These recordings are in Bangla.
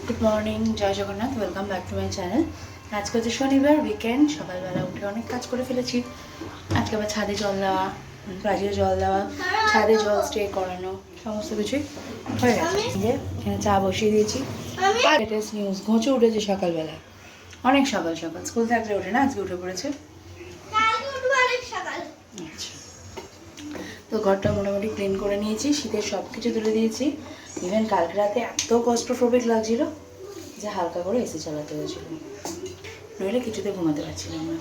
গুড মর্নিং, জয় Jagannath. Welcome back to my channel. আজকে হচ্ছে শনিবার, উইকেন্ড। সকালবেলা উঠে অনেক কাজ করে ফেলেছি। আজকে আবার ছাদে জল দেওয়া, গাছে জল দেওয়া, ছাদে জল স্টে করানো, সমস্ত কিছুই হয়ে গেছে। এখানে চা বসিয়ে দিয়েছি। লেটেস্ট নিউজ, ঘুঁচে উঠেছে সকালবেলা, অনেক সকাল সকাল। স্কুল থাকলে ওঠে না, আজকে উঠে পড়েছে। আচ্ছা, তো ঘরটা মোটামুটি ক্লিন করে নিয়েছি, শীতের সব কিছু তুলে দিয়েছি। ইভেন কালকে রাতে এত কষ্টপ্রবিক লাগছিল যে হালকা করে এসি চালাতে হয়েছিল, নইলে কিছুতে ঘুমাতে পারছিলাম না।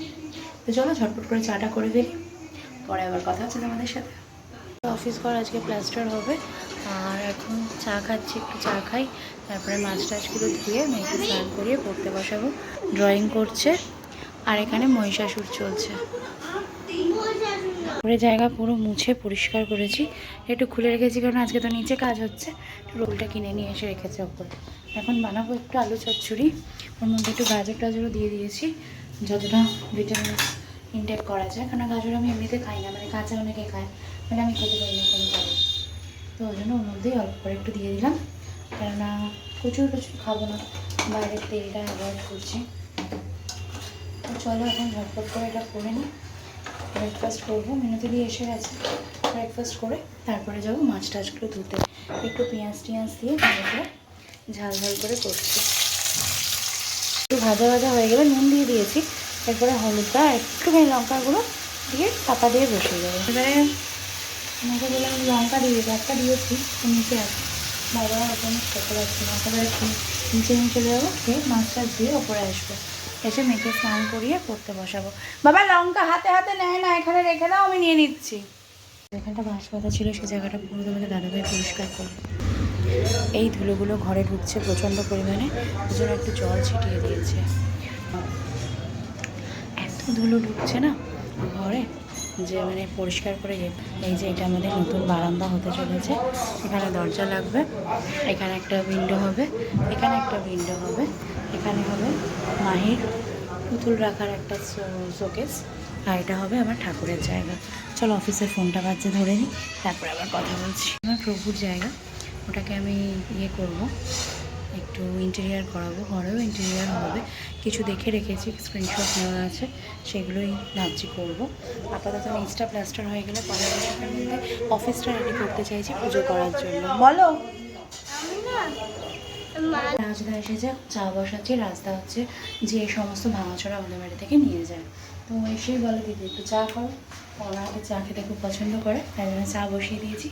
তো চলো ঝটপট করে চাটা করে ফেলি, পরে আবার কথা হচ্ছে তোমাদের সাথে। অফিস ঘর আজকে প্লাস্টার হবে, আর এখন চা খাচ্ছি, একটু চা খাই, তারপরে মাছ টাছগুলো ধুয়ে মেয়েকে স্নান করিয়ে পড়তে বসাবো। ড্রয়িং করছে, আর এখানে মহিষাসুর চলছে। পুরো জায়গা পুরো মুছে পরিষ্কার করেছি, একটু খুলে রেখেছি কারণ আজকে তো নিচে কাজ হচ্ছে। রোলটা কিনে নিয়ে এসে রেখেছে ওপরে। এখন বানাবো একটু আলু চচ্চড়ি, ওর মধ্যে একটু গাজর টাজরও দিয়ে দিয়েছি, যতটা ভিটামিন ইনটেক করা যায়। কারণ গাজর আমি এমনিতে খাই না, মানে কাঁচা অনেকে খায়, মানে আমি খেতে পারি না কোনো কারণে। তো ওই জন্য ওর মধ্যেই অল্প করে একটু দিয়ে দিলাম, কেননা প্রচুর খাবো না, বাইরের তেলটা অ্যাভয়েড করছি। তো চলো এখন ঝটপট করে এটা করে নিই। ব্রেকফাস্ট করবো, মেনুতে দিয়ে এসে গেছে। ব্রেকফাস্ট করে তারপরে যাবো মাছ টাছগুলো ধুতে। একটু পেঁয়াজ টিয়াজ দিয়ে ভালো করে ঝাল ঝাল করে করছি। একটু ভাজা ভাজা হয়ে গেলে নুন দিয়ে দিয়েছি, এরপরে হলুদটা একটুখানি লঙ্কা গুঁড়ো দিয়ে চাপা দিয়ে বসিয়ে দেবো। এবারে আমাকে বললাম লঙ্কা দিয়ে একটা দিয়েছি, নিচে আছে, বাইরে ওখানে করতে পারছি না। একেবারে নিচে নিয়ে চলে যাবো, খেয়ে মাছ টাছ দিয়ে ওপরে আসবো, এসে মেয়েকে স্নান করিয়ে পড়তে বসাবো। বাবা লঙ্কা হাতে হাতে নেয় না, এখানে রেখে দাও, আমি নিয়ে নিচ্ছি। যেখানটা বাঁশ পাতা ছিল সেই জায়গাটা পুরো তোমাদের দাদাভাই পরিষ্কার করবে। এই ধুলোগুলো ঘরে ঢুকছে প্রচণ্ড পরিমাণে, ওই জন্য একটু জল ছিটিয়ে দিয়েছে। এত ধুলো ঢুকছে না ঘরে যে মানে পরিষ্কার করে। এই যে এটা আমাদের নতুন বারান্দা হতে চলেছে, এখানে দরজা লাগবে, এখানে একটা উইন্ডো হবে, এখানে একটা উইন্ডো হবে, এখানে হবে মাহির পুতুল রাখার একটা শোকেস, আর এটা হবে আমার ঠাকুরের জায়গা। চলো অফিসের ফোনটা বাজছে, ধরে নিই, তারপরে আবার কথা বলছি। আমার প্রভুর জায়গা, ওটাকে আমি ইয়ে করবো, একটু ইন্টেরিয়ার করাবো, ঘরেও ইন্টেরিয়ার হবে। কিছু দেখে রেখেছি, স্ক্রিনশট নেওয়া আছে, সেগুলোই ভাবছি করবো। আপাতত নিচটা প্লাস্টার হয়ে গেলে পরের বছরের মধ্যে অফিসটা রেডি করতে চাইছি পুজো করার জন্য। বলো। রাজদা এসেছে, চা বসাচ্ছি। রাজদা হচ্ছে যে সমস্ত ভাঙাচোরা আমাদের বাড়ি থেকে নিয়ে যায়, তো এসেই বলে দিদি একটু চা করো। ওনাকে চা খেতে খুব পছন্দ করে, তাই জন্য চা বসিয়ে দিয়েছি।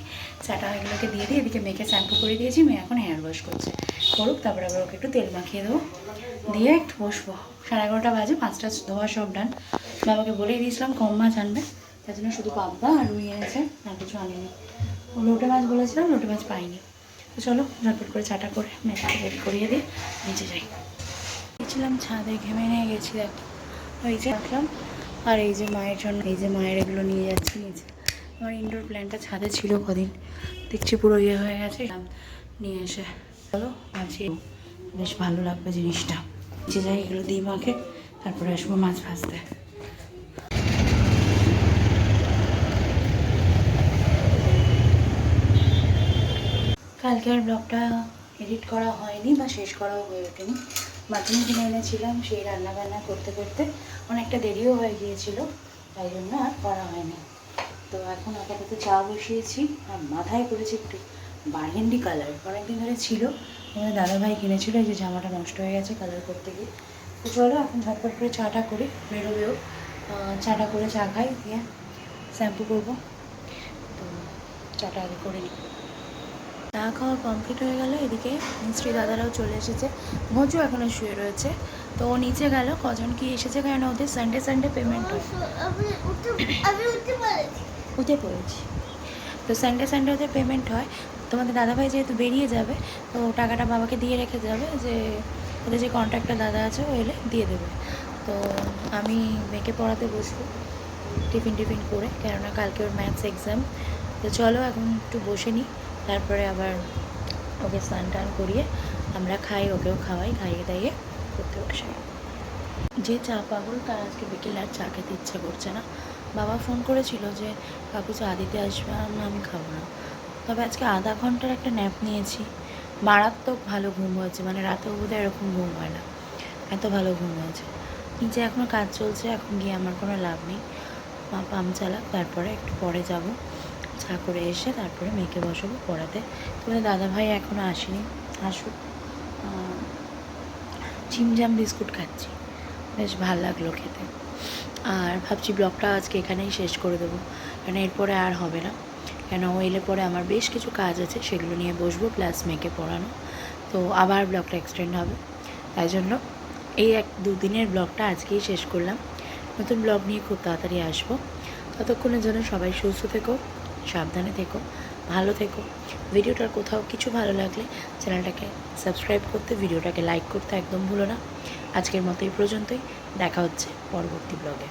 চাটা এগুলোকে দিয়ে দিই, এদিকে মেয়েকে শ্যাম্পু করে দিয়েছি, মেয়ে এখন হেয়ার ওয়াশ করছে, করুক, তারপরে আবার ওকে একটু তেল মাখিয়ে দেবো, দিয়ে একটু বসবো। 11:30 বাজে, 5টা ধোয়া সব ডান। বাবাকে বলেই দিয়েছিলাম কম মাছ আনবে, তার জন্য শুধু পাবদা আর রুই এনেছে, আর কিছু আনিনি। লোটে মাছ বলেছিলাম, লোটে মাছ পাইনি। তো চলো ঝটপট করে চাটা করে মেয়েটাকে রেডি করিয়ে দিয়ে নিচে যাই। গেছিলাম ছাদে, ঘেমে নিয়ে গেছি, দেখ ওই যে রাখলাম। আর এই যে মায়ের জন্য, এই যে মায়ের এগুলো নিয়ে যাচ্ছি নিচে। আমার ইনডোর প্ল্যান্টটা ছাদে ছিল কদিন, দেখছি পুরো ইয়ে হয়ে গেছে, নিয়ে এসে চলো ভাবছি বেশ ভালো লাগবে জিনিসটা। নিচে যাই, এগুলো দিই মাকে, তারপরে আসবো মাছ ভাজতে। কালকে আর ব্লগটা এডিট করা হয়নি বা শেষ করাও হয়ে ওঠেনি। মাটন কিনে এনেছিলাম, সেই রান্নাবান্না করতে করতে অনেকটা দেরিও হয়ে গিয়েছিল, তাই জন্য আর করা হয়নি। তো এখন আপাতত চা বসিয়েছি, আর মাথায় করেছি একটু বার্গেন্ডি কালার, অনেকদিন ধরে ছিল, আমাদের দাদাভাই কিনেছিল, এই যে জামাটা নষ্ট হয়ে গেছে কালার করতে গিয়ে। তো চলো এখন ঝটপট করে চাটা করি, বেরোবেও। চাটা করে চা খাই, দিয়ে শ্যাম্পু করবো, তো চাটা আগে করে নিই। চা খাওয়া কমপ্লিট হয়ে গেল, এদিকে মিস্ত্রি দাদারাও চলে এসেছে, ঘোঁচু এখনও শুয়ে রয়েছে। তো ও নিচে গেল, কজন কি এসেছে, কারণ ওদের সানডে পেমেন্ট হয়। উঠে পড়েছি, তো সানডে ওদের পেমেন্ট হয়। তোমাদের দাদাভাই যেহেতু বেরিয়ে যাবে, তো টাকাটা বাবাকে দিয়ে রেখে যাবে, যে ওদের যে কন্ট্রাক্টর দাদা আছে ও এলে দিয়ে দেবে। তো আমি মেয়েকে পড়াতে বসবো টিফিন করে, কেননা কালকে ওর ম্যাথস এক্সাম। তো চলো এখন একটু বসে নিই, তারপরে আবার ওকে স্নান টান করিয়ে আমরা খাই, ওকেও খাওয়াই, খাইয়ে দাইয়ে করতে বসাই। যে চা পাগল তার আজকে বিকেলে আর চা খেতে ইচ্ছে করছে না। বাবা ফোন করেছিল যে কাকু চা দিতে আসবে, না আমি খাবো না। তবে আজকে আধা ঘন্টার একটা ন্যাপ নিয়েছি, মারাত্মক ভালো ঘুম হয়েছে, মানে রাতেও বোধহয় এরকম ঘুম হয় না, এত ভালো ঘুম হয়েছে। নিচে এখনও কাজ চলছে, এখন গিয়ে আমার কোনো লাভ নেই। মা পাম্প চালাক, তারপরে একটু পরে যাব, চা করে এসে তারপরে মেয়েকে বসাবো পড়াতে। তোমাদের দাদাভাই এখনও আসেনি, আসুক। চিমজাম বিস্কুট খাচ্ছি, বেশ ভাল লাগলো খেতে। আর ভাবছি ব্লগটা আজকে এখানেই শেষ করে দেবো, কারণ এরপরে আর হবে না। কেন ও এলে পরে আমার বেশ কিছু কাজ আছে, সেগুলো নিয়ে বসবো, প্লাস মেয়েকে পড়ানো, তো আবার ব্লগটা এক্সটেন্ড হবে। তাই জন্য এই 1-2 দিনের ব্লগটা আজকেই শেষ করলাম। নতুন ব্লগ নিয়ে খুব তাড়াতাড়ি আসবো। ততক্ষণের জন্য সবাই সুস্থ থেকো, সাবধানে থেকো, ভালো থেকো। ভিডিওটার কোথাও কিছু ভালো লাগলে চ্যানেলটাকে সাবস্ক্রাইব করতে, ভিডিওটাকে লাইক করতে একদম ভুলো না। আজকের মতো এই পর্যন্তই, দেখা হচ্ছে পরবর্তী ব্লগে।